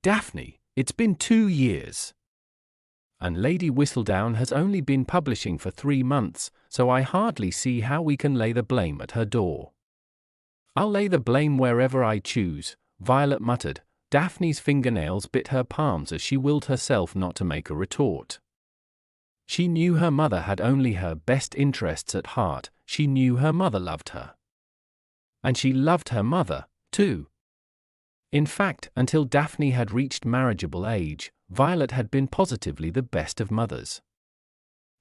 Daphne, it's been 2 years. And Lady Whistledown has only been publishing for 3 months, so I hardly see how we can lay the blame at her door. I'll lay the blame wherever I choose, Violet muttered. Daphne's fingernails bit her palms as she willed herself not to make a retort. She knew her mother had only her best interests at heart. She knew her mother loved her. And she loved her mother, too. In fact, until Daphne had reached marriageable age, Violet had been positively the best of mothers.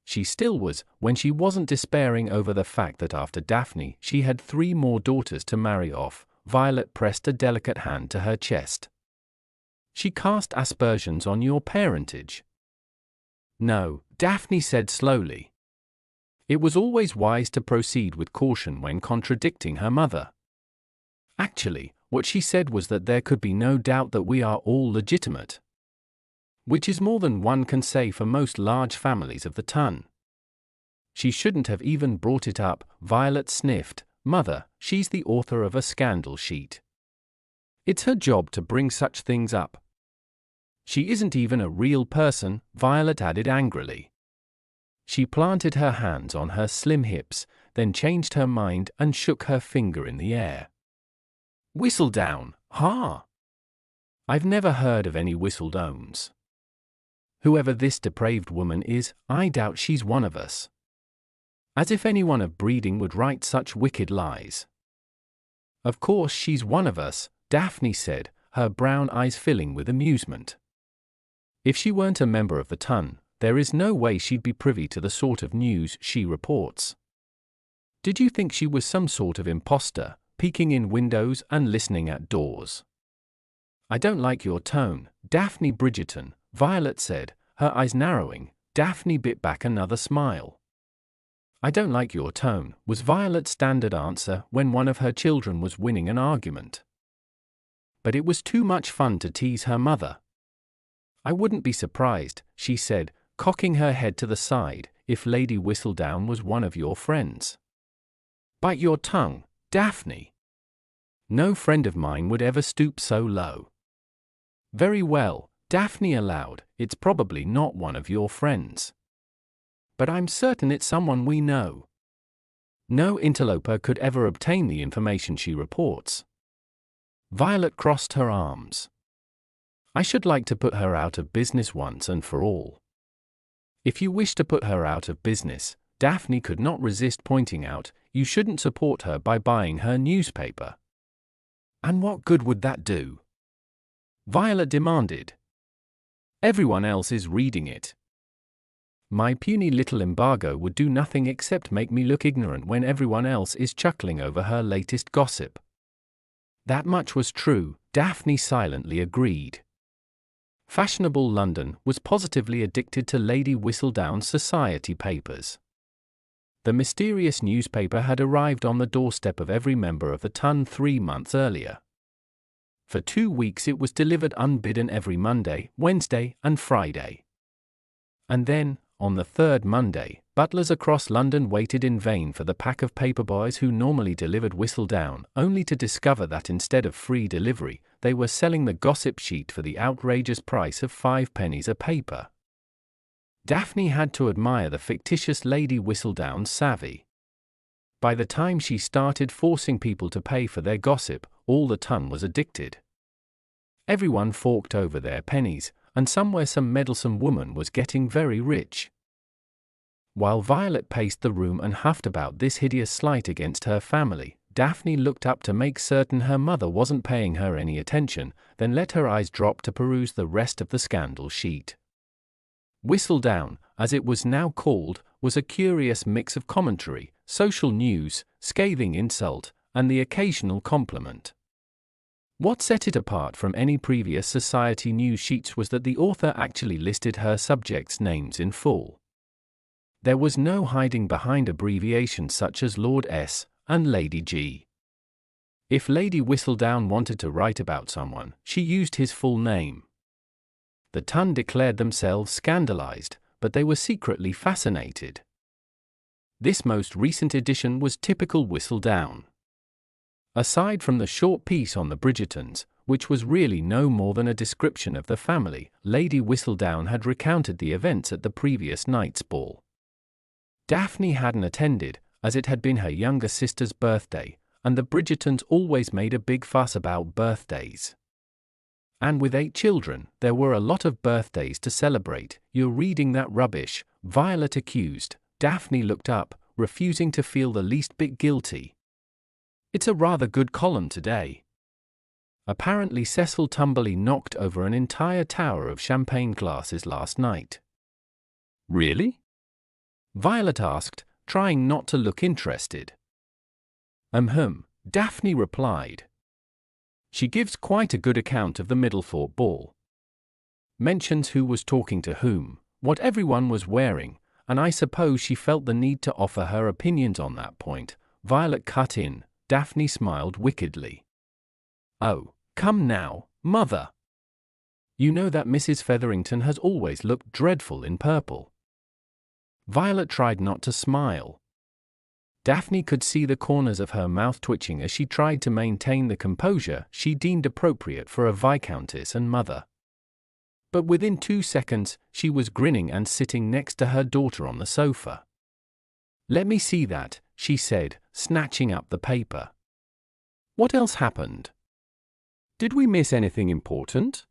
She still was, when she wasn't despairing over the fact that after Daphne she had 3 more daughters to marry off. Violet pressed a delicate hand to her chest. She cast aspersions on your parentage. No, Daphne said slowly. It was always wise to proceed with caution when contradicting her mother. Actually, what she said was that there could be no doubt that we are all legitimate. Which is more than one can say for most large families of the ton. She shouldn't have even brought it up, Violet sniffed. Mother, she's the author of a scandal sheet. It's her job to bring such things up. She isn't even a real person, Violet added angrily. She planted her hands on her slim hips, then changed her mind and shook her finger in the air. Whistledown, ha! I've never heard of any Whistledowns. Whoever this depraved woman is, I doubt she's one of us. As if anyone of breeding would write such wicked lies. Of course she's one of us, Daphne said, her brown eyes filling with amusement. If she weren't a member of the ton, there is no way she'd be privy to the sort of news she reports. Did you think she was some sort of imposter, peeking in windows and listening at doors? I don't like your tone, Daphne Bridgerton, Violet said, her eyes narrowing. Daphne bit back another smile. I don't like your tone, was Violet's standard answer when one of her children was winning an argument. But it was too much fun to tease her mother. I wouldn't be surprised, she said, cocking her head to the side, if Lady Whistledown was one of your friends. Bite your tongue, Daphne. No friend of mine would ever stoop so low. Very well, Daphne allowed, it's probably not one of your friends. But I'm certain it's someone we know. No interloper could ever obtain the information she reports. Violet crossed her arms. I should like to put her out of business once and for all. If you wish to put her out of business, Daphne could not resist pointing out, you shouldn't support her by buying her newspaper. And what good would that do? Violet demanded. Everyone else is reading it. My puny little embargo would do nothing except make me look ignorant when everyone else is chuckling over her latest gossip. That much was true, Daphne silently agreed. Fashionable London was positively addicted to Lady Whistledown's society papers. The mysterious newspaper had arrived on the doorstep of every member of the ton 3 months earlier. For 2 weeks it was delivered unbidden every Monday, Wednesday, and Friday. And then, on the 3rd Monday, butlers across London waited in vain for the pack of paperboys who normally delivered Whistledown, only to discover that instead of free delivery, they were selling the gossip sheet for the outrageous price of 5 pennies a paper. Daphne had to admire the fictitious Lady Whistledown's savvy. By the time she started forcing people to pay for their gossip, all the ton was addicted. Everyone forked over their pennies, and somewhere some meddlesome woman was getting very rich. While Violet paced the room and huffed about this hideous slight against her family, Daphne looked up to make certain her mother wasn't paying her any attention, then let her eyes drop to peruse the rest of the scandal sheet. Whistledown, as it was now called, was a curious mix of commentary, social news, scathing insult, and the occasional compliment. What set it apart from any previous society news sheets was that the author actually listed her subjects' names in full. There was no hiding behind abbreviations such as Lord S. and Lady G. If Lady Whistledown wanted to write about someone, she used his full name. The ton declared themselves scandalized, but they were secretly fascinated. This most recent edition was typical Whistledown. Aside from the short piece on the Bridgertons, which was really no more than a description of the family. Lady Whistledown had recounted the events at the previous night's ball. Daphne hadn't attended, as it had been her younger sister's birthday, and the Bridgertons always made a big fuss about birthdays. And with 8 children, there were a lot of birthdays to celebrate. "You're reading that rubbish," Violet accused. Daphne looked up, refusing to feel the least bit guilty. "It's a rather good column today." Apparently Cecil Tumberly knocked over an entire tower of champagne glasses last night. "Really?" Violet asked, trying not to look interested. Daphne replied. "She gives quite a good account of the Middlethorpe ball. Mentions who was talking to whom, what everyone was wearing, and I suppose she felt the need to offer her opinions on that point," Violet cut in. Daphne smiled wickedly. "Oh, come now, Mother. You know that Mrs. Featherington has always looked dreadful in purple." Violet tried not to smile. Daphne could see the corners of her mouth twitching as she tried to maintain the composure she deemed appropriate for a viscountess and mother. But within 2 seconds, she was grinning and sitting next to her daughter on the sofa. "Let me see that," she said, snatching up the paper. "What else happened? Did we miss anything important?"